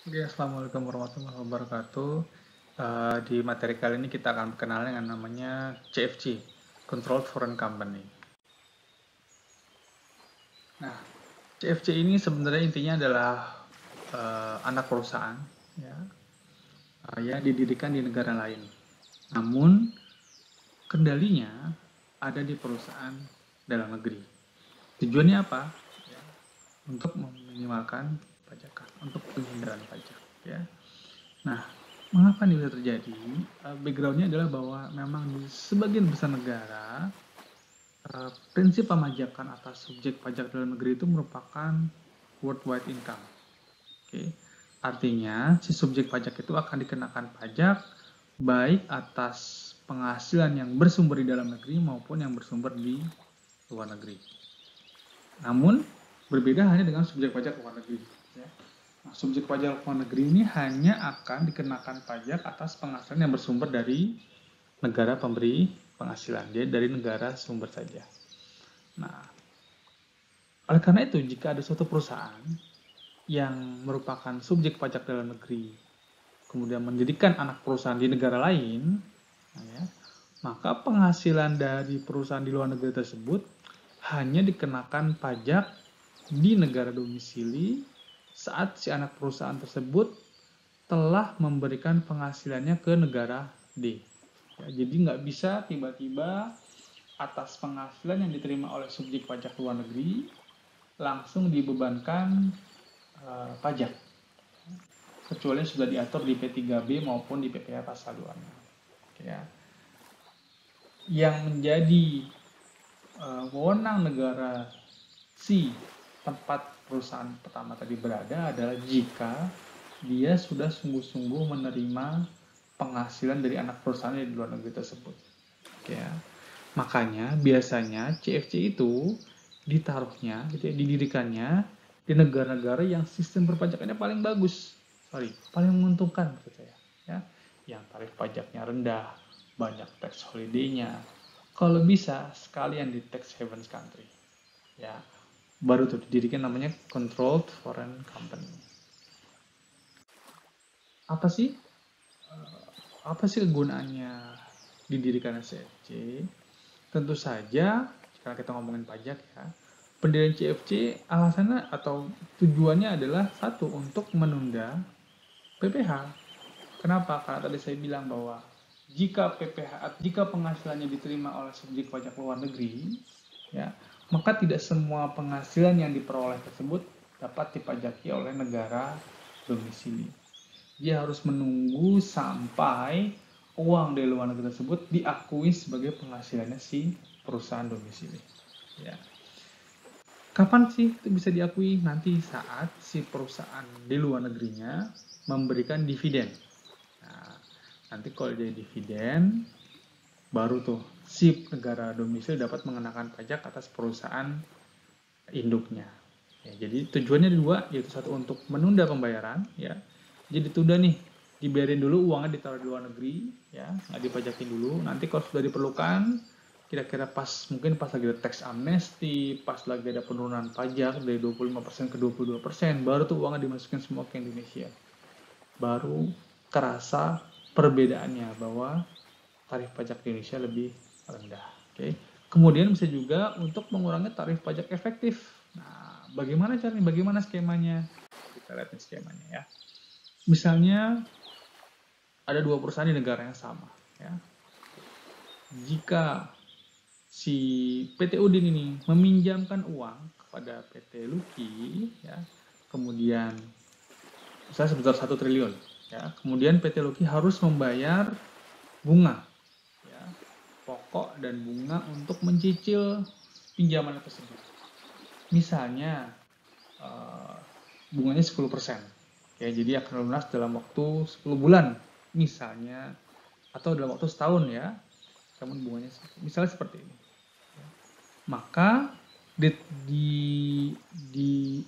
Oke, assalamualaikum warahmatullahi wabarakatuh. Di materi kali ini kita akan berkenalan dengan namanya CFC, Controlled Foreign Company. Nah, CFC ini sebenarnya intinya adalah anak perusahaan ya, yang didirikan di negara lain. Namun kendalinya ada di perusahaan dalam negeri. Tujuannya apa? Ya, untuk meminimalkan pajakan, untuk penghindaran pajak. Ya. Nah, mengapa ini bisa terjadi? Backgroundnya adalah bahwa memang di sebagian besar negara, prinsip pemajakan atas subjek pajak dalam negeri itu merupakan worldwide income. Oke. Artinya, si subjek pajak itu akan dikenakan pajak baik atas penghasilan yang bersumber di dalam negeri maupun yang bersumber di luar negeri. Namun, berbeda hanya dengan subjek pajak luar negeri. Ya. Nah, subjek pajak luar negeri ini hanya akan dikenakan pajak atas penghasilan yang bersumber dari negara pemberi penghasilan, dia dari negara sumber saja. Nah, oleh karena itu, jika ada suatu perusahaan yang merupakan subjek pajak dalam negeri, kemudian mendirikan anak perusahaan di negara lain, ya, maka penghasilan dari perusahaan di luar negeri tersebut hanya dikenakan pajak di negara domisili saat si anak perusahaan tersebut telah memberikan penghasilannya ke negara D. Ya, jadi nggak bisa tiba-tiba atas penghasilan yang diterima oleh subjek pajak luar negeri langsung dibebankan pajak, kecuali sudah diatur di P3B maupun di PPh pasal 26. Ya. Yang menjadi wewenang negara si tempat perusahaan pertama tadi berada adalah jika dia sudah sungguh-sungguh menerima penghasilan dari anak perusahaan di luar negeri tersebut. Oke ya. Makanya biasanya CFC itu ditaruhnya, gitu ya, didirikannya di negara-negara yang sistem perpajakannya paling bagus, paling menguntungkan menurut saya, ya, yang tarif pajaknya rendah, banyak tax holiday-nya. Kalau bisa sekalian di tax havens country, ya, baru tuh didirikan namanya controlled foreign company. Apa sih apa sih kegunaannya didirikan CFC? Tentu saja, kalau kita ngomongin pajak ya, pendirian CFC alasannya atau tujuannya adalah satu, untuk menunda PPh. Kenapa? Karena tadi saya bilang bahwa jika penghasilannya diterima oleh subjek pajak luar negeri, ya, maka tidak semua penghasilan yang diperoleh tersebut dapat dipajaki oleh negara domisili. Dia harus menunggu sampai uang dari luar negeri tersebut diakui sebagai penghasilannya si perusahaan domisili. Ya. Kapan sih itu bisa diakui? Nanti saat si perusahaan di luar negerinya memberikan dividen. Nah, nanti kalau jadi dividen, baru tuh si negara domisili dapat mengenakan pajak atas perusahaan induknya. Ya, jadi tujuannya dua, yaitu satu untuk menunda pembayaran, ya. Jadi tunda nih, dibiarin dulu uangnya ditaruh di luar negeri, ya, nggak dipajakin dulu. Nanti kalau sudah diperlukan, kira-kira mungkin pas lagi ada tax amnesty, pas lagi ada penurunan pajak dari 25% ke 22%, baru tuh uangnya dimasukin semua ke Indonesia. Baru terasa perbedaannya bahwa tarif pajak di Indonesia lebih rendah. Oke. Kemudian bisa juga untuk mengurangi tarif pajak efektif. Nah, bagaimana caranya? Bagaimana skemanya? Kita lihat nih skemanya ya. Misalnya ada dua perusahaan di negara yang sama. Ya. Jika si PT Udin ini meminjamkan uang kepada PT Luki, ya, kemudian misalnya sebesar 1 triliun, ya, kemudian PT Luki harus membayar bunga, ya, pokok dan bunga untuk mencicil pinjaman tersebut. Misalnya bunganya 10%. Ya, jadi akan lunas dalam waktu 10 bulan misalnya, atau dalam waktu setahun ya. Namun bunganya misalnya seperti ini. Maka di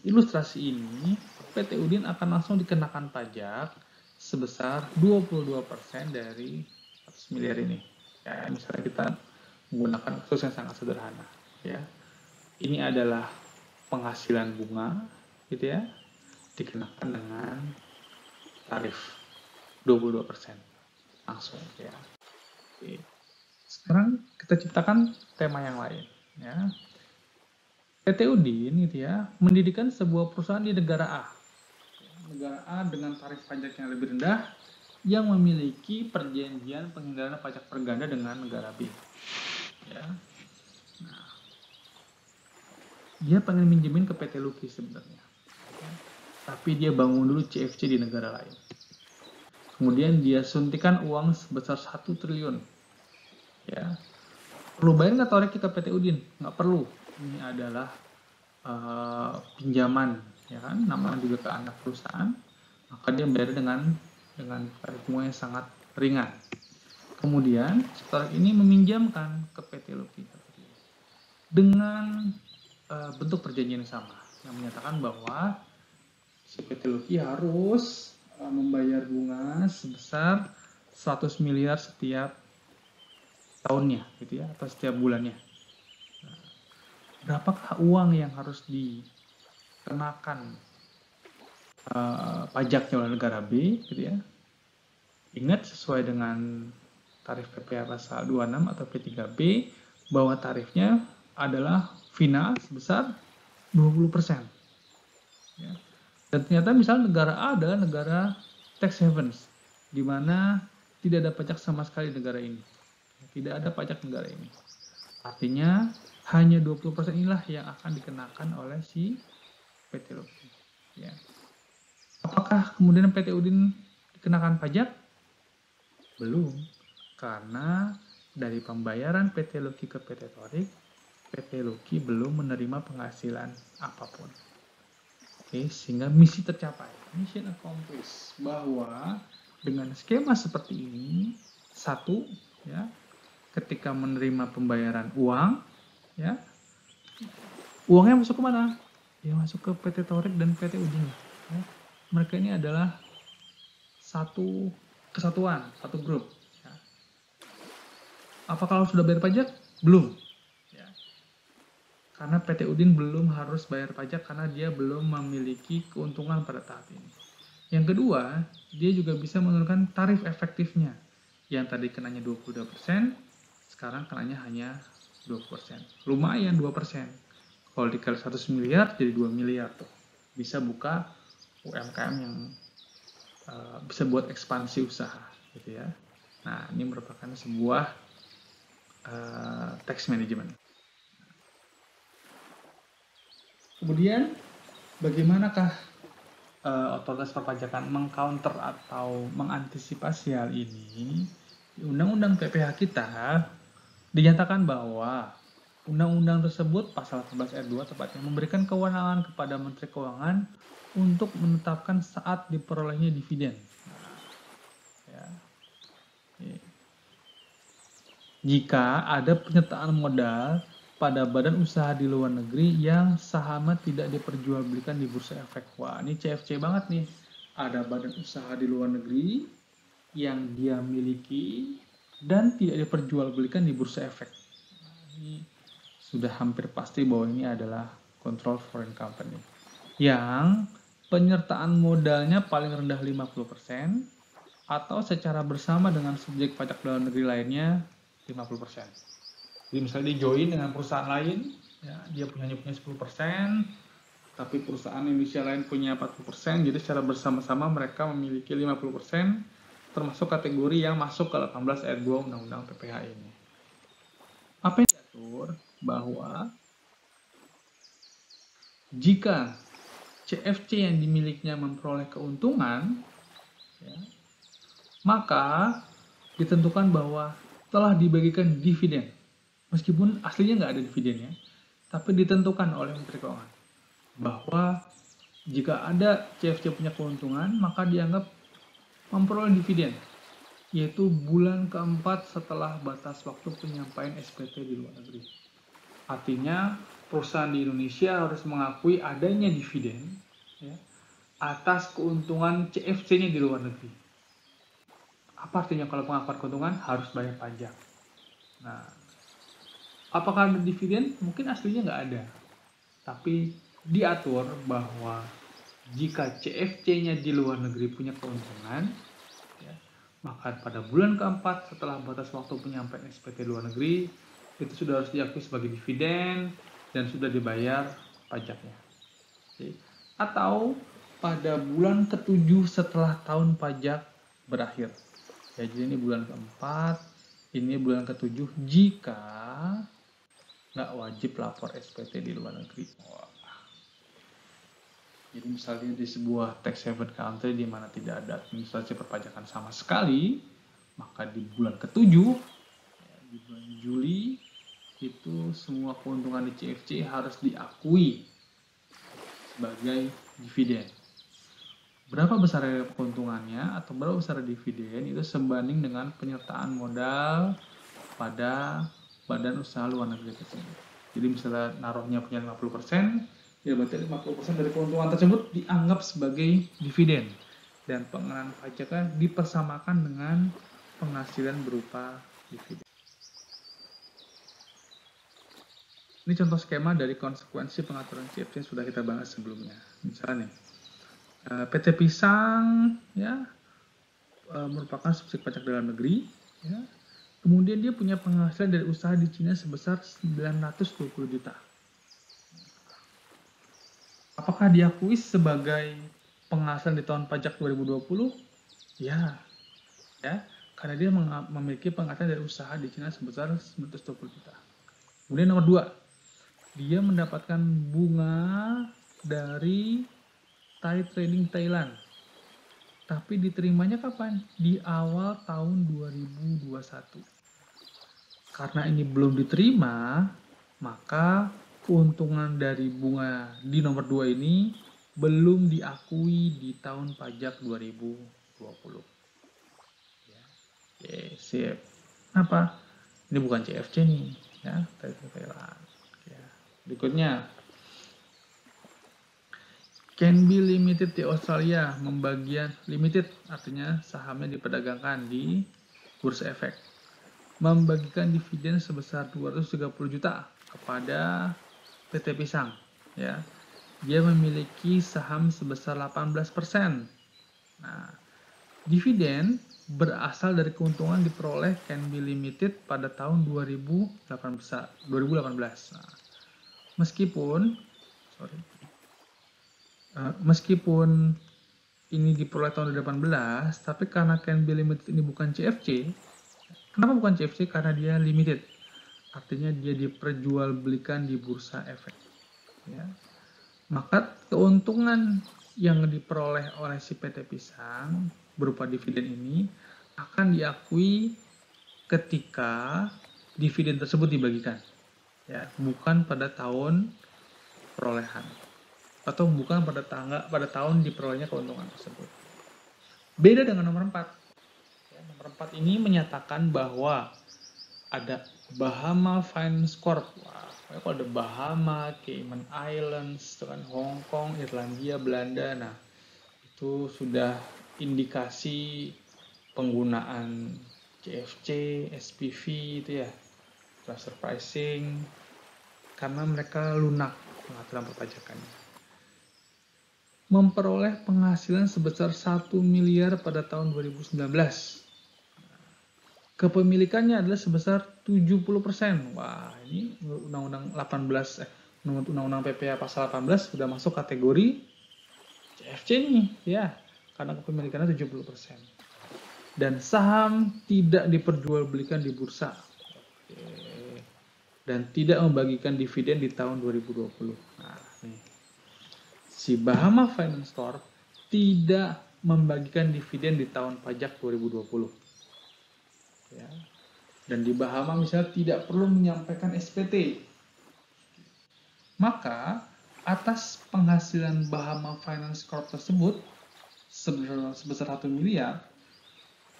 ilustrasi ini PT Udin akan langsung dikenakan pajak sebesar 22% dari 100 miliar ini. Ya, misalnya kita menggunakan kasus yang sangat sederhana, ya. Ini adalah penghasilan bunga, gitu ya, dikenakan dengan tarif 22% langsung ya. Oke. Sekarang kita ciptakan tema yang lain ya. PT Udin gitu ya, mendirikan sebuah perusahaan di negara A. Negara A dengan tarif pajak yang lebih rendah yang memiliki perjanjian penghindaran pajak perganda dengan negara B. Ya. Nah, dia pengen minjemin ke PT Luki sebenarnya. Tapi dia bangun dulu CFC di negara lain. Kemudian dia suntikan uang sebesar 1 triliun. Ya. Perlu bayar nggak Torek ke PT Udin? Nggak perlu. Ini adalah pinjaman, ya kan? Namanya juga ke anak perusahaan. Maka dia bayar dengan tarif bunga yang sangat ringan. Kemudian Torek ini meminjamkan ke PT Luki dengan bentuk perjanjian yang sama, yang menyatakan bahwa si PT Luki harus membayar bunga sebesar 100 miliar setiap tahunnya gitu ya, atau setiap bulannya. Nah, berapakah uang yang harus dikenakan pajaknya oleh negara B gitu ya? Ingat sesuai dengan tarif PPh pasal 26 atau P3B bahwa tarifnya adalah final sebesar 20%. Ya. Dan ternyata misal negara A adalah negara tax havens, di mana tidak ada pajak sama sekali di negara ini. Tidak ada pajak negara ini. Artinya hanya 20% inilah yang akan dikenakan oleh si PT Luki. Ya. Apakah kemudian PT Udin dikenakan pajak? Belum. Karena dari pembayaran PT Luki ke PT Torik, PT Luki belum menerima penghasilan apapun. Oke, sehingga misi tercapai, mission accomplished, bahwa dengan skema seperti ini, satu, ya, ketika menerima pembayaran uang, ya, uangnya masuk ke mana? Ya masuk ke PT Torik dan PT Udin. Ya. Mereka ini adalah satu kesatuan, satu grup. Ya. Apakah sudah bayar pajak? Belum. Ya. Karena PT Udin belum harus bayar pajak karena dia belum memiliki keuntungan pada tahap ini. Yang kedua, dia juga bisa menurunkan tarif efektifnya. Yang tadi kenanya 22%, sekarang kenanya hanya 20%. Lumayan 2%. Kalau dikali 100 miliar jadi 2 miliar tuh. Bisa buka UMKM yang bisa buat ekspansi usaha gitu ya. Nah, ini merupakan sebuah tax management. Kemudian bagaimanakah otoritas perpajakan mengcounter atau mengantisipasi hal ini? Di Undang-Undang PPh kita dinyatakan bahwa undang-undang tersebut pasal 11 ayat 2 tepatnya memberikan kewenangan kepada Menteri Keuangan untuk menetapkan saat diperolehnya dividen. Ya. Jika ada penyertaan modal pada badan usaha di luar negeri yang sahamnya tidak diperjualbelikan di bursa efek. Wah, ini CFC banget nih. Ada badan usaha di luar negeri yang dia miliki dan tidak diperjualbelikan di bursa efek. Nah, ini sudah hampir pasti bahwa ini adalah control foreign company. Yang penyertaan modalnya paling rendah 50% atau secara bersama dengan subjek pajak dalam negeri lainnya 50%. Jadi misalnya dia join dengan perusahaan lain, ya, dia hanya punya 10%, tapi perusahaan Indonesia lain punya 40%, jadi secara bersama-sama mereka memiliki 50%, termasuk kategori yang masuk ke 18 ayat 2 Undang-Undang PPh ini. Apa yang diatur bahwa jika CFC yang dimilikinya memperoleh keuntungan, ya, maka ditentukan bahwa telah dibagikan dividen. Meskipun aslinya nggak ada dividennya, tapi ditentukan oleh Menteri Keuangan bahwa jika ada CFC punya keuntungan, maka dianggap memperoleh dividen, yaitu bulan keempat setelah batas waktu penyampaian SPT di luar negeri. Artinya, perusahaan di Indonesia harus mengakui adanya dividen ya, atas keuntungan CFC-nya di luar negeri. Apa artinya kalau pengakuan keuntungan? Harus bayar pajak. Nah, apakah ada dividen? Mungkin aslinya nggak ada. Tapi diatur bahwa Jika CFC-nya di luar negeri punya keuntungan, ya, maka pada bulan keempat setelah batas waktu penyampaian SPT luar negeri itu sudah harus diakui sebagai dividen dan sudah dibayar pajaknya. Oke. Atau pada bulan ketujuh setelah tahun pajak berakhir. Ya, jadi ini bulan keempat, ini bulan ketujuh jika nggak wajib lapor SPT di luar negeri. Wah. Jadi misalnya di sebuah tax haven country di mana tidak ada administrasi perpajakan sama sekali, maka di bulan ketujuh, ya, di bulan Juli, itu semua keuntungan di CFC harus diakui sebagai dividen. Berapa besar keuntungannya atau berapa besar dividen itu sebanding dengan penyertaan modal pada badan usaha luar negeri tersebut. Jadi misalnya naruhnya punya 50%, ya berarti 50% dari keuntungan tersebut dianggap sebagai dividen dan pengenaan pajaknya dipersamakan dengan penghasilan berupa dividen. Ini contoh skema dari konsekuensi pengaturan CFC yang sudah kita bahas sebelumnya. Misalnya nih, PT Pisang ya merupakan subsidi pajak dalam negeri, ya. Kemudian dia punya penghasilan dari usaha di Cina sebesar 920 juta. Apakah diakui sebagai penghasilan di tahun pajak 2020? Ya, ya, karena dia memiliki penghasilan dari usaha di Cina sebesar 920 juta. Kemudian nomor 2, dia mendapatkan bunga dari Thai Trading Thailand. Tapi diterimanya kapan? Di awal tahun 2021. Karena ini belum diterima, maka keuntungan dari bunga di nomor 2 ini belum diakui di tahun pajak 2020. Ya. Oke, sip. Apa? Ini bukan CFC nih, ya, Thailand. Ya. Berikutnya, Canby Limited di Australia membagian limited, artinya sahamnya diperdagangkan di Bursa Efek, membagikan dividen sebesar 230 juta kepada PT Pisang, ya. Dia memiliki saham sebesar 18%. Nah, dividen berasal dari keuntungan diperoleh Canby Limited pada tahun 2018. Nah, meskipun ini diperoleh tahun 2018, tapi karena Canby Limited ini bukan CFC. Kenapa bukan CFC? Karena dia limited. Artinya dia diperjualbelikan di bursa efek. Ya. Maka keuntungan yang diperoleh oleh si PT Pisang berupa dividen ini akan diakui ketika dividen tersebut dibagikan. Ya, bukan pada tahun perolehan. Atau bukan pada tahun diperolehnya keuntungan tersebut. Beda dengan nomor 4. Ya, nomor 4 ini menyatakan bahwa ada Bahama Finance Corp. Wah, kalau ada Bahama, Cayman Islands, Hong Kong, Irlandia, Belanda, nah itu sudah indikasi penggunaan CFC, SPV itu ya, transfer pricing, karena mereka lunak pengaturan perpajakannya. Memperoleh penghasilan sebesar 1 miliar pada tahun 2019. Kepemilikannya adalah sebesar 70%. Wah, ini Undang-Undang 18 Undang-Undang PPA pasal 18 sudah masuk kategori CFC nih, ya. Karena kepemilikannya 70%. Dan saham tidak diperjualbelikan di bursa. Oke. Dan tidak membagikan dividen di tahun 2020. Nah, nih. Si Bahama Finance Corp tidak membagikan dividen di tahun pajak 2020. Ya. Dan di Bahama misalnya tidak perlu menyampaikan SPT. Maka atas penghasilan Bahama Finance Corp tersebut sebesar 1 miliar,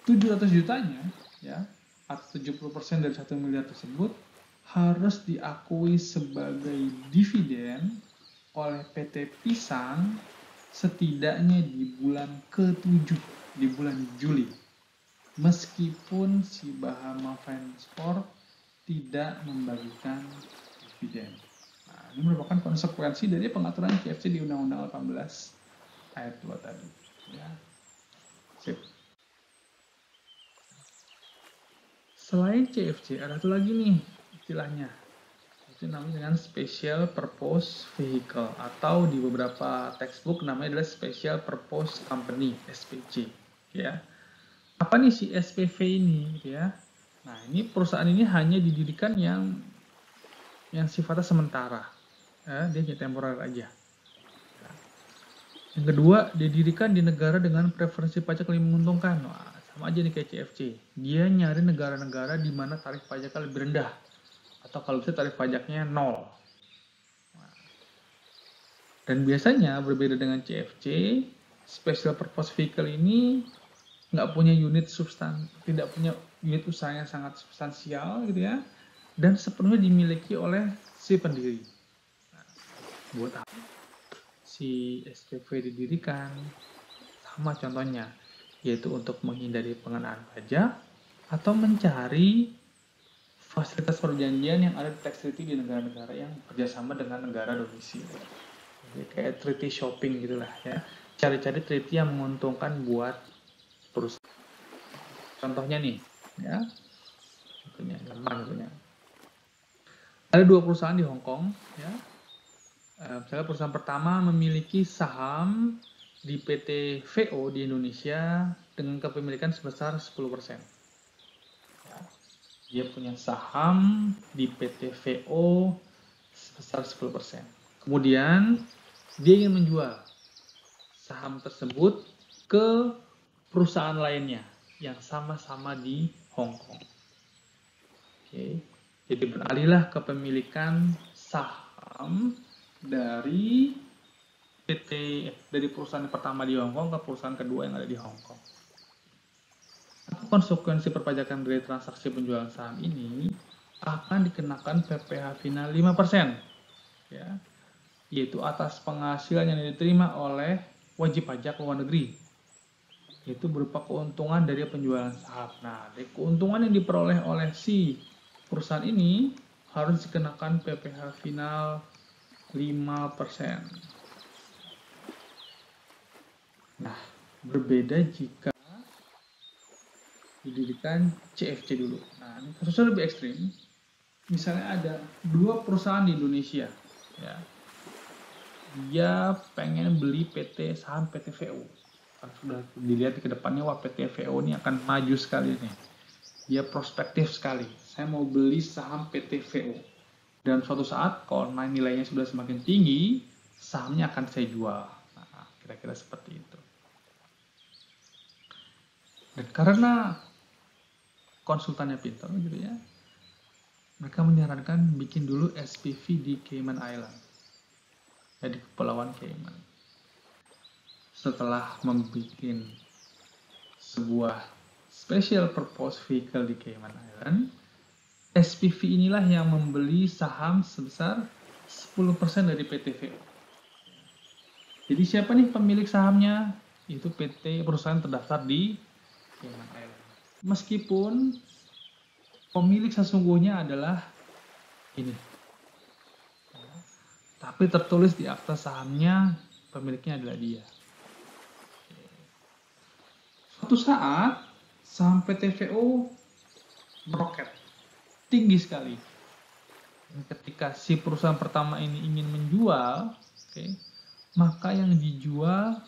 700 jutanya ya, atau 70% dari 1 miliar tersebut harus diakui sebagai dividen oleh PT Pisang setidaknya di bulan ke-7, di bulan Juli. Meskipun si Bahama Finance Corp tidak membagikan dividen. Nah, ini merupakan konsekuensi dari pengaturan CFC di Undang-Undang 18 ayat 2 tadi. Ya. Sip. Selain CFC, ada satu lagi nih istilahnya. Itu namanya dengan Special Purpose Vehicle, atau di beberapa textbook namanya adalah Special Purpose Company, SPC. Ya. Apa nih si SPV ini? Ya. Nah, ini perusahaan ini hanya didirikan yang sifatnya sementara. Ya, dia hanya temporer aja. Yang kedua, didirikan di negara dengan preferensi pajak lebih menguntungkan. Wah, sama aja nih kayak CFC. Dia nyari negara-negara di mana tarif pajaknya lebih rendah. Atau kalau bisa tarif pajaknya 0. Dan biasanya berbeda dengan CFC, Special Purpose Vehicle ini nggak punya tidak punya unit usaha yang sangat substansial gitu ya. Dan sepenuhnya dimiliki oleh si pendiri. Nah, buat apa si SPV didirikan? Sama contohnya, yaitu untuk menghindari pengenaan pajak atau mencari fasilitas perjanjian yang ada di tax treaty di negara-negara yang kerjasama dengan negara domisili. Jadi kayak treaty shopping gitulah ya. Cari-cari treaty yang menguntungkan buat perusahaan. Contohnya nih, ya. Contohnya gampang contohnya. Ada 2 perusahaan di Hong Kong, ya. Misalnya perusahaan pertama memiliki saham di PT VO di Indonesia dengan kepemilikan sebesar 10%. Dia punya saham di PT VO sebesar 10%. Kemudian dia ingin menjual saham tersebut ke perusahaan lainnya yang sama-sama di Hong Kong. Oke. Jadi beralihlah kepemilikan saham dari perusahaan pertama di Hong Kong ke perusahaan kedua yang ada di Hong Kong. Konsekuensi perpajakan dari transaksi penjualan saham ini akan dikenakan PPh final 5%, ya, yaitu atas penghasilan yang diterima oleh wajib pajak luar negeri, yaitu berupa keuntungan dari penjualan saham. Nah, dari keuntungan yang diperoleh oleh si perusahaan ini harus dikenakan PPh final 5%. Nah, berbeda jika didirikan CFC dulu. Nah, ini kasusnya lebih ekstrim. Misalnya ada 2 perusahaan di Indonesia, ya. Dia pengen beli saham PT VO. Kan sudah dilihat ke depannya, wah PT VO ini akan maju sekali nih. Dia prospektif sekali. Saya mau beli saham PT VO. Dan suatu saat kalau nilainya sudah semakin tinggi, sahamnya akan saya jual. Nah, kira-kira seperti itu. Dan karena konsultannya pintar gitu ya, mereka menyarankan bikin dulu SPV di Cayman Island, ya, di Kepulauan Cayman. Setelah membuat sebuah special purpose vehicle di Cayman Island, SPV inilah yang membeli saham sebesar 10% dari PT VO. Jadi siapa nih pemilik sahamnya? Itu perusahaan terdaftar di Cayman Island. Meskipun pemilik sesungguhnya adalah ini, tapi tertulis di akta sahamnya pemiliknya adalah dia. Suatu saat saham PT VO meroket tinggi sekali. Ketika si perusahaan pertama ini ingin menjual, maka yang dijual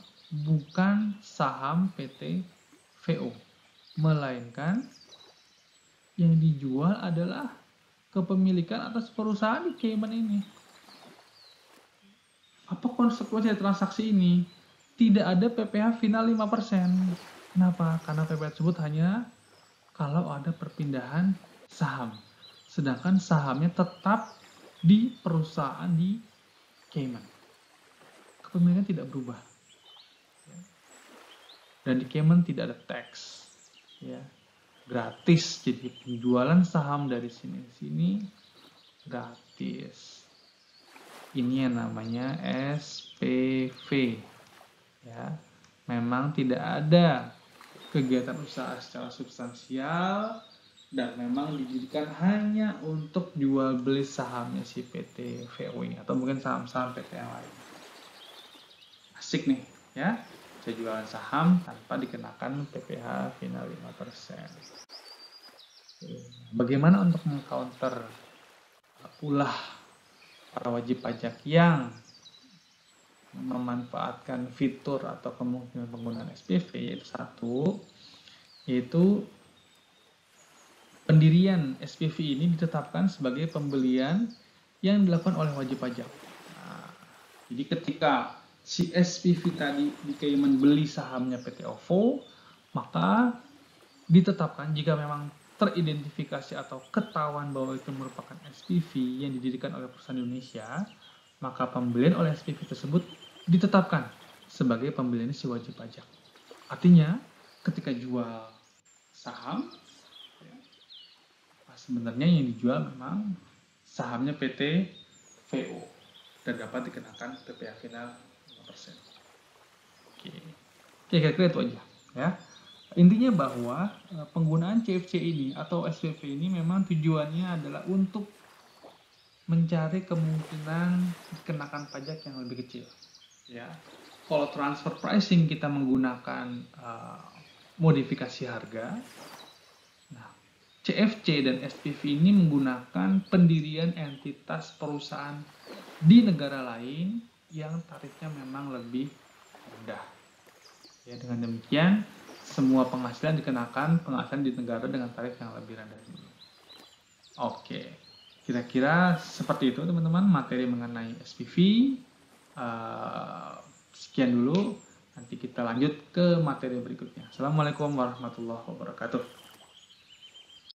bukan saham PT VO, melainkan yang dijual adalah kepemilikan atas perusahaan di Cayman ini. Apa konsekuensi dari transaksi ini? Tidak ada PPh final 5%. Kenapa? Karena PPh tersebut hanya kalau ada perpindahan saham. Sedangkan sahamnya tetap di perusahaan di Cayman. Kepemilikan tidak berubah. Dan di Cayman tidak ada tax. Ya. Gratis, jadi penjualan saham dari sini gratis. Ini yang namanya SPV, ya. Memang tidak ada kegiatan usaha secara substansial dan memang didirikan hanya untuk jual beli sahamnya si PT VO ini, atau mungkin saham-saham PT yang lain. Asik nih, Ya, bisa jualan saham tanpa dikenakan PPh final 5%. Bagaimana untuk mengcounter ulah para wajib pajak yang memanfaatkan fitur atau kemungkinan penggunaan SPV? Yaitu satu, yaitu pendirian SPV ini ditetapkan sebagai pembelian yang dilakukan oleh wajib pajak. Nah, jadi ketika si SPV tadi di Cayman beli sahamnya PT OVO, maka ditetapkan jika memang teridentifikasi atau ketahuan bahwa itu merupakan SPV yang didirikan oleh perusahaan Indonesia, maka pembelian oleh SPV tersebut ditetapkan sebagai pembelian si wajib pajak. Artinya, ketika jual saham, sebenarnya yang dijual memang sahamnya PT VO dan dapat dikenakan PPh final 5%. Oke, kira-kira itu aja ya. Intinya bahwa penggunaan CFC ini atau SPV ini memang tujuannya adalah untuk mencari kemungkinan dikenakan pajak yang lebih kecil. Ya, kalau transfer pricing kita menggunakan modifikasi harga. Nah, CFC dan SPV ini menggunakan pendirian entitas perusahaan di negara lain yang tarifnya memang lebih rendah. Ya, dengan demikian semua penghasilan dikenakan penghasilan di negara dengan tarif yang lebih rendah dulu. Oke, kira-kira seperti itu teman-teman materi mengenai SPV. Sekian dulu, nanti kita lanjut ke materi berikutnya. Assalamualaikum warahmatullahi wabarakatuh.